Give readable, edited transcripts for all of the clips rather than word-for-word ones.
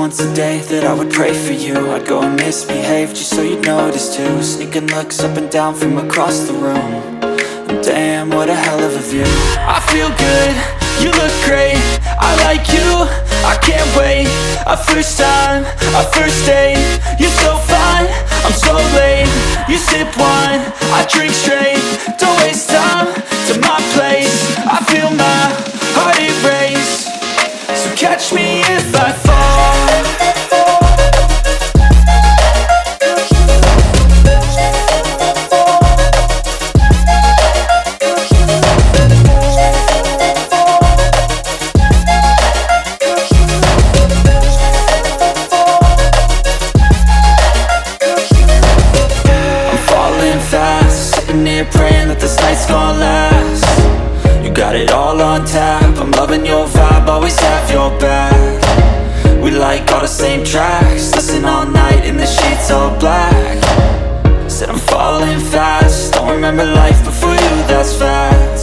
once a day that I would pray for you. I'd go and misbehave just so you'd notice too. Sneaking looks up and down from across the room. And damn, what a hell of a view. I feel good, you look great, I like you, I can't wait. A first time, a first date, you're so fine, I'm so late. You sip wine, I drink straight. Don't waste time to my place. I feel my heart erase. So catch me if I fall. Praying that this night's gonna last. You got it all on tap, I'm loving your vibe, always have your back. We like all the same tracks, listen all night in the sheets all black. Said I'm falling fast, don't remember life before you, that's fact.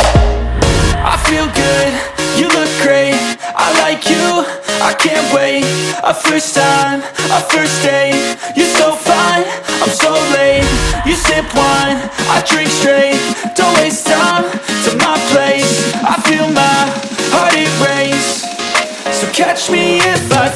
I feel good, you look great, I like you, I can't wait. A first time, a first date, you're so fine, I'm so late. You sip wine, I drink straight. Don't waste time to my place. I feel my heart erase. So catch me if I